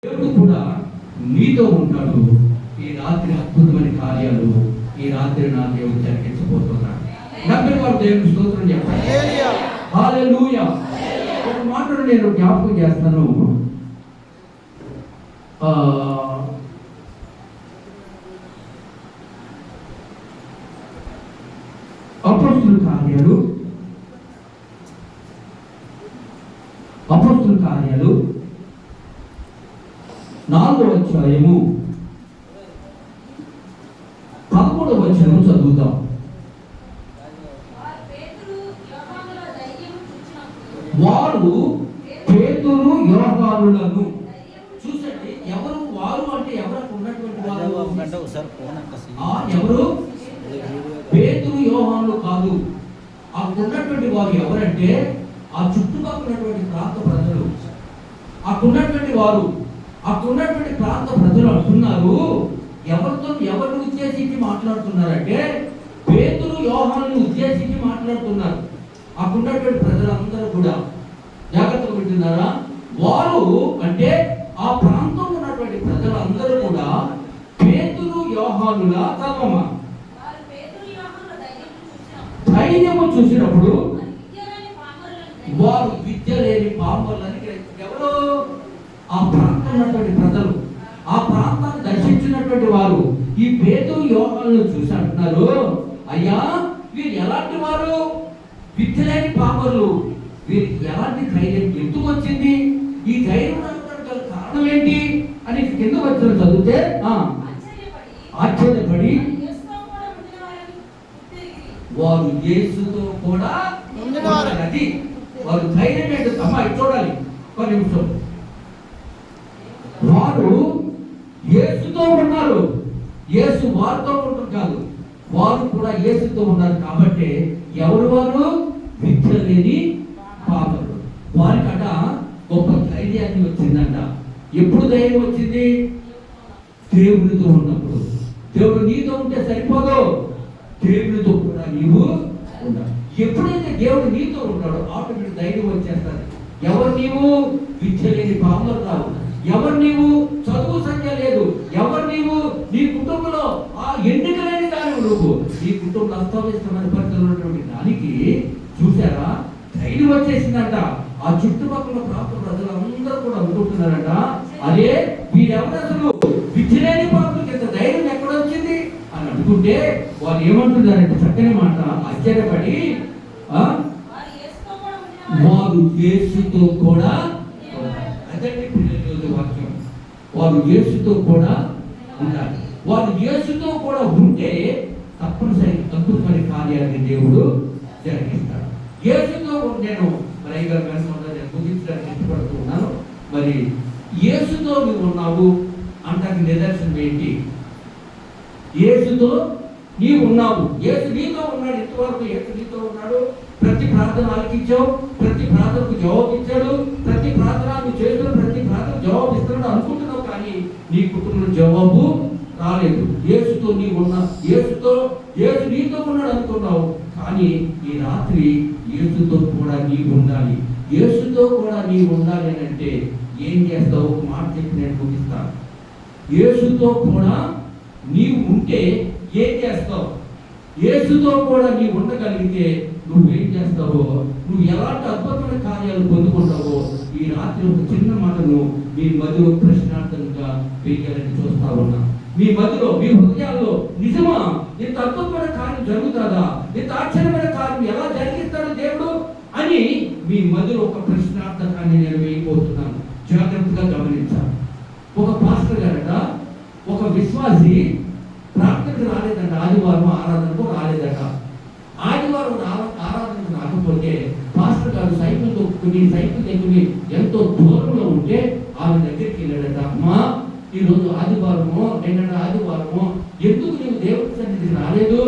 దేవుడు కూడా నీతో ఉంటాడు. ఈ రాత్రి అద్భుతమైన కార్యాలు ఈ రాత్రి నా దేవుడు జరిగించబోతున్నాడు. నమ్మిన వారు దేవుని స్తోత్రం చెప్పండి. హల్లెలూయా. ఒక మాటను నేను జ్ఞాపకం చేస్తాను. అపోస్తలుల కార్యాలు 4వ అధ్యాయము 11వ వచనం చదువుతాం. వారు పేతురు యోహానులను చూసండి. ఎవరు వారు అంటే ఎవరికి ఉన్నటువంటి వారు? ఎవరు? పేతురు యోహానులు కాదు. అక్కడ ఉన్నటువంటి వారు ఎవరంటే ఆ చుట్టుపక్కల ప్రాంత ప్రజలు. అక్కడున్నటువంటి వారు, అక్కడున్నటువంటి ప్రాంత ప్రజలు అంటున్నారు, ఎవరిని ఉద్దేశించి మాట్లాడుతున్నారంటే పేతురు యోహానులను ఉద్దేశించి మాట్లాడుతున్నారు. అక్కడున్నటువంటి ప్రజలందరూ కూడా జాగ్రత్తగా వింటున్నారా? వారు అంటే ఆ ప్రాంతంలో ఉన్నటువంటి ప్రజలందరూ కూడా పేతురు యోహానుల తత్వమా ధైర్యము చూసినప్పుడు వారు విద్య లేని పామరులని. ఎవరు? ఆ ప్రాంతం ఉన్నటువంటి ప్రజలు, ఆ ప్రాంతాన్ని దర్శించినటువంటి వారు ఈ పేతురు యోహానులను చూసి అంటున్నారు, అయ్యా వీరు ఎలాంటి వారు? విద్య లేని పామరులు. వీరికి ఎలాంటి ధైర్యం ఎందుకు వచ్చింది? ఈ ధైర్యం గల కారణం ఏంటి అని కింద వచ్చిన చదివితే ఆశ్చర్యపడి వారు యేసుతో కూడా అది వారు ధైర్యం ఏంటి? అమ్మాయి చూడాలి ఒక నిమిషం. వారు యేసుతో ఉన్నారు. యేసు వారితో ఉంటారు కాదు, వారు కూడా యేసుతో ఉన్నారు. కాబట్టి ఎవరు వారు? విద్య లేని పాపలు. వారికట గొప్ప ధైర్యాన్ని వచ్చిందంట. ఎప్పుడు ధైర్యం వచ్చింది? దేవునితో ఉన్నప్పుడు. దేవుడు నీతో ఉంటే సరిపోదు, దేవునితో కూడా నీవు ఉండాలి. ఎప్పుడైతే దేవుడు నీతో ఉంటాడో ఆటోమేటిక్ ధైర్యం వచ్చేస్తుంది. ఎవరు నీవు? విద్య లేని పాపలు రావు. ఎవరు నీవు? చదువు సంఖ్య లేదు. ఎవరు నీవు? నీ కుటుంబంలో ఆ ఎన్నిక లేని దాని నువ్వు. నీ కుటుంబంలో అస్తవ్యస్తమైన పరిస్థితులు ఉన్నటువంటి దానికి చూసారా ధైర్యం వచ్చేసిందంట. ఆ చుట్టుపక్కల ప్రాంత ప్రజలందరూ కూడా అనుకుంటున్నారంట, అరే వీరెవరు అసలు విద్య లేని పాపలకి ఇంత ధైర్యం ఎక్కడ వచ్చింది అని అనుకుంటే వారు ఏమంటున్నారంటే చక్కని మాట, ఆశ్చర్యపడి వారు యేసుతో కూడా. అదండి పిల్లల వాక్యం. వారు యేసుతో కూడా ఉండాలి. వారు యేసుతో కూడా ఉంటే తప్పనిసరి అద్భుతమైన కార్యాన్ని దేవుడు జరిగిస్తాడు. యేసుతో నేను ముగించడానికి ఇష్టపడుతూ ఉన్నాను. మరి యేసుతో నువ్వు ఉన్నావు అంటానికి నిదర్శనం ఏంటి? యేసుతో నీవు ఉన్నావు. యేసు నీతో ఉన్నాడు. ఇంతవరకు యేసు నీతో ఉన్నాడు. ప్రతి ప్రార్థన ఆలకించావు, ప్రతి ప్రార్థనకు జవాబు ఇచ్చాడు. ప్రతి ప్రార్థన నువ్వు చేస్తున్న ప్రతి ప్రార్థన జవాబు ఇస్తున్నాడు అనుకుంటున్నావు, కానీ నీ కుటుంబంలో జవాబు రాలేదు. యేసుతో నీవు ఉన్నా, యేసు నీతో ఉన్నాడు అనుకున్నావు, కానీ ఈ రాత్రి యేసుతో కూడా నీవు ఉండాలి. యేసుతో కూడా నీవు ఉండాలి అని అంటే ఏం చేస్తావు? ఒక మాట చెప్పి నేను ముగిస్తాను. యేసుతో కూడా నీవు ఉంటే ఏం చేస్తావు? యేసుతో కూడా నీవు ఉండగలిగితే నువ్వేం చేస్తావో, నువ్వు ఎలాంటి అద్భుతమైన కార్యాలు పొందుకుంటావో ఈ రాత్రి ఒక చిన్న మాటను మీ మధ్యలో ప్రశ్నార్థంగా వేయాలని చూస్తా ఉన్నా. మీ మధ్యలో, మీ హృదయాల్లో నిజమా ఇంత అద్భుతమైన కార్యం జరుగుతుందా? ఇంత ఆశ్చర్యమైన కార్యం ఎలా జరిగిస్తాడు దేవుడు అని మీ మధ్యలో ఒక ప్రశ్నార్థకాన్ని నేను వేయబోతున్నాను. జాగ్రత్తగా గమనించాలి. ఒక పాస్టర్ గారట, ఒక విశ్వాసి ప్రార్థనకు రాలేదంట. ఆదివారం ఆరాధనకు రాలేదట. ఆదివారం ఆరాధనకు రాకపోతే పాస్టర్ గారు సైకిల్ తొక్కుని ఎంతో దూరంలో ఉంటే ఆమె దగ్గరికి వెళ్ళాడట. అమ్మా, ఈరోజు ఆదివారము, నిన్న ఆదివారము, ఎందుకు నువ్వు దేవుడి సన్నిధికి రాలేదు?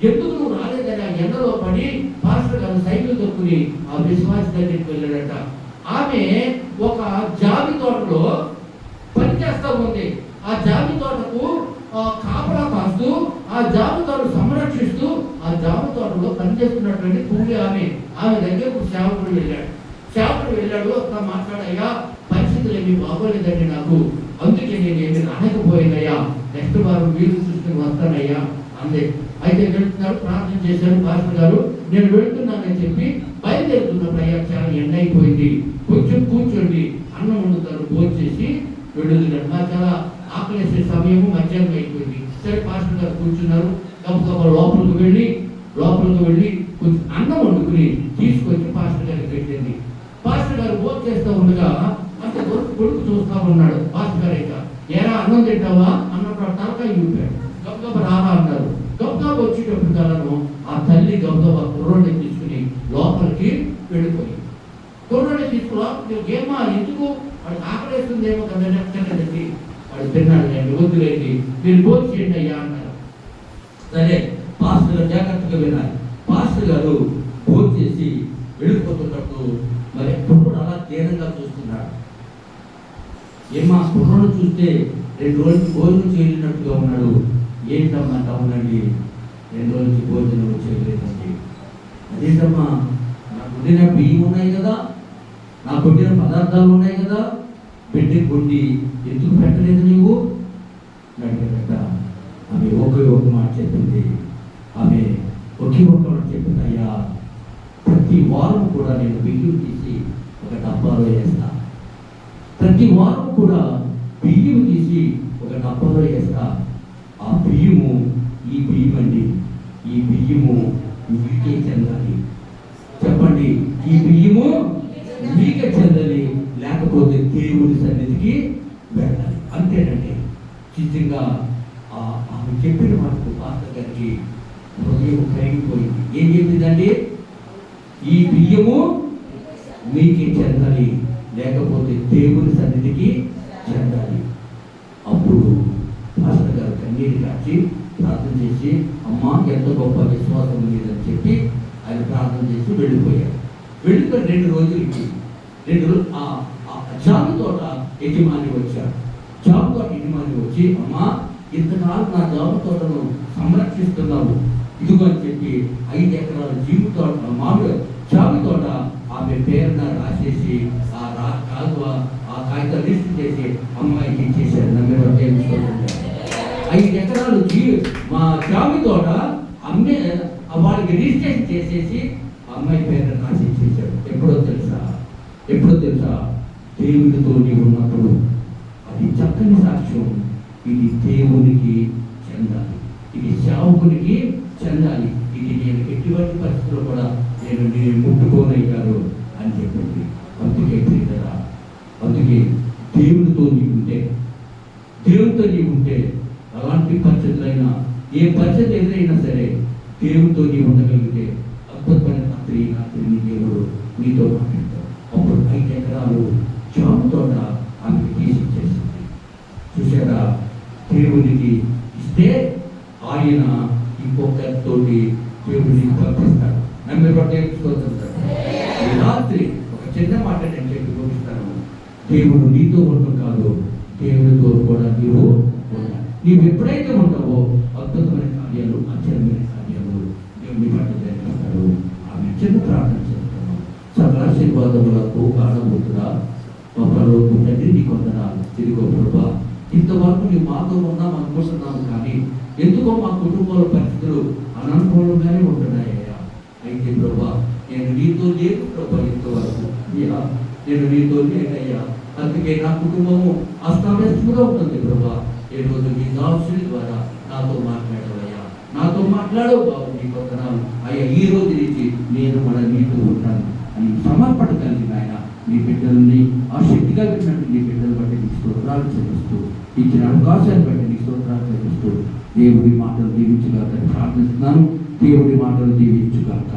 ఎందుకు నువ్వు రాలేదని ఆ ఎండలో పడి పాస్టర్ గారు సైకిల్ తొక్కుని ఆ విశ్వాసి దగ్గరికి వెళ్ళాడట. ఆమె ఒక జామి తోటలో పనిచేస్తూ ఉంది. ఆ జామి తోటకు కాపలా కాస్తూ, ఆ జామ తోటను సంరక్షిస్తూ, ఆ జామ తోటలో పనిచేస్తున్నటువంటి కూలి ఆమె దగ్గరకు సేవకుడు వెళ్ళాడు. అక్క మాట్లాడయ్యా, పరిస్థితి పరిస్థితులు ఏమీ బాగోలేదండి నాకు, అందుకే నేను ఏమి రాలేకపోయానయ్యా, నెక్స్ట్ వారం వీలు చూసుకుని వస్తానయ్యా అందే. అయితే వెళ్తున్నాడు, ప్రార్థన చేశారు పాస్టర్ గారు, నేను వెళ్తున్నానని చెప్పి బయలుదేరుతున్నప్పుడు అయ్యా చాలా ఎండ అయిపోయింది, కొంచెం కూర్చోండి, అన్నం వండుతారు, భోజనం చేసి వెళుతున్నాడు. నాకు చాలా ఆకలేసే సమయము మధ్యాహ్నం అయిపోయింది. సరే పాస్టర్ గారు కూర్చున్నారు. గబగబా లోపలికి వెళ్ళి కొంచెం అన్నం వండుకుని తీసుకొచ్చి పాస్టర్ గారికి పెట్టింది. పాస్టర్ గారు భోజనం చేస్తూ ఉండగా అంత కొడుకు చూస్తూ ఉన్నాడు. పాస్టర్ గారు ఇంకా ఏరా అన్నం తింటావా అన్నప్పుడు తలకాయ ఊపాడు. గబగబా రారా అన్నారు. గబగబా వచ్చేటప్పుడు కలను ఆ తల్లి గబగబా కుర్రోడిని తీసుకుని లోపలికి వెళ్ళిపోయి, కుర్రోడిని తీసుకుని ఏమా ఎందుకు వాడు ఆకలేస్తుందేమో కదండి, వాడు తిన్నాడు అండి, వద్దులేండి మీరు భోజనం చేయండి అయ్యా అన్నారు. సరే పాస్టర్ గారు జాగ్రత్తగా విన్నారు. పాస్టర్ గారు భోజనం చేసి వెళ్ళిపోతున్నప్పుడు మరి కుర్రోడు అలా తీరంగా చూస్తున్నాడు. ఏమా కుర్రోడు చూస్తే 2 రోజులు భోజనం చేయలేనట్టుగా ఉన్నాడు. ఏంటమ్మా అవునండి, 2 రోజులకి భోజనం చేయలేదండి. అదేంటమ్మా, నాకు వండిన బియ్యం ఉన్నాయి కదా, నాకు వండిన పదార్థాలు ఉన్నాయి కదా, బిడ్డకి వండి ఎందుకు పెట్టలేదు నీవు అడిగారట. ఆమె ఒక మాట చెప్పింది. ఆమె ఒకే ఒక మాట చెప్పింది, అయ్యా ప్రతి వారం కూడా నేను బియ్యం తీసి ఒక డబ్బాలో వేస్తా, ప్రతి వారం కూడా బియ్యం తీసి ఒక డబ్బాలో వేస్తా. ఆ బియ్యము ఈ బియ్యం అండి, ఈ బియ్యము మీకే చెందాలి. చెప్పండి, ఈ బియ్యము మీకే చెందాలి, లేకపోతే దేవుని సన్నిధికి వెళ్ళాలి. అంతేనండి. నిజంగా ఆమె చెప్పిన మాటకు పాస్టర్ గారికి హృదయం కరిగిపోయింది. ఏం చెప్పిందండి? ఈ బియ్యము మీకే చెందాలి, లేకపోతే దేవుని సన్నిధికి చెందాలి. అప్పుడు పాస్టర్ గారు కన్నీరు కాచి ప్రార్థన చేసి, అమ్మా ఎంత గొప్ప విశ్వాసం లేదని చెప్పి ఆయన ప్రార్థన చేసి వెళ్ళిపోయారు. వెళ్ళిపోయిన 2 రోజులకి జామ తోట యజమాని వచ్చారు. జామ తోట యజమాని వచ్చి, అమ్మా ఇంతకాలం నా జామ తోటను సంరక్షిస్తున్నావు, ఇదిగో అని చెప్పి 5 ఎకరాల జీవి తోట మామిడి జామ తోట ఆమె పేరున రాసేసి ఆ కాగితం లిస్ట్ చేసి అమ్మాయికి ఇచ్చేసారు. నమ్మే 5 ఎకరాలు మా జామి తోట అమ్మే వాళ్ళకి రిజిస్ట్రేషన్ చేసేసి అమ్మాయి పేరున రాసి ఇచ్చేసాడు. ఎప్పుడో తెలుసా దేవునితో నీవు ఉన్నప్పుడు అది చక్కని సాక్ష్యం. ఇది దేవునికి చెందాలి, ఇది సేవకునికి చెందాలి, ఇది నేను ఎటువంటి పరిస్థితుల్లో కూడా నేను ముట్టుకోనయ్యారు అని చెప్పింది. అందుకే దేవునితో నీవుంటే అలాంటి పరిస్థితులైనా, ఏ పరిస్థితి ఎదురైనా సరే దేవునితో నీవు ఉండగలిగితే అద్భుతమైన రాత్రి దేవుడు నీతో మాట్లాడతాడు. అప్పుడు 5 ఎకరాలు జామ తోట ఆమెకు తీసిచ్చేసింది. చూసారా, దేవునికి ఇస్తే ఆయన ఇంకొకరితోటి దేవుడిని పంపిస్తాడు. నమ్మి పట్టేసుకోగలుగుతాడు. ఈ రాత్రి ఒక చిన్న మాట నేను చెప్పి పంపిస్తాను. దేవుడు నీతో ఉండటం కాదు, దేవుడితో కూడా నీవు ఉండాలి. నీవు ఎప్పుడైతే ఉంటావో అద్భుతమైన కార్యాలు, ఆశ్చర్యమైన కార్యాలు దేవుని పట్ల జరిగిస్తాడు. ఆమె చిన్న ప్రార్థన చేస్తాను. సకల ఆశీర్వాదములకు కారణమవుతుందా గొప్పలో తండ్రి నీ కొందనాలు. తిరిగో ప్రభా, ఇంతవరకు నీ మాతో ఉన్నా మనం కూర్చున్నాము, కానీ ఎందుకో మా కుటుంబాల పరిస్థితులు అనంతరంగానే ఉంటున్నాయ్యా. అయితే ప్రభా, నేను నీతో లేదు ప్రభా, ఇంతవరకు నేను నీతో లేనయ్యా. అందుకే నా కుటుంబము అస్తావ్యస్తముగా ఉంటుంది ప్రభా. ఈ రోజు నీ దాసుని ద్వారా నాతో మాట్లాడవు బాబు, నీ కొందనాలు అయ్యా. ఈ రోజు నుంచి నేను నీతో ఉంటాను అని సమర్పణ కలిగిన ఆయన నీ బిడ్డల్ని ఆ శక్తిగా పెట్టినట్టు నీ బిడ్డలు బట్టి నీకు స్తోత్రాలు చెల్లిస్తూ, ఇచ్చిన అవకాశాన్ని బట్టి నీకు స్తోత్రాలు చెల్లిస్తూ దేవుడి మాటలు దీవించుగాక ప్రార్థిస్తున్నాను. దేవుడి మాటలు దీవించుగాక.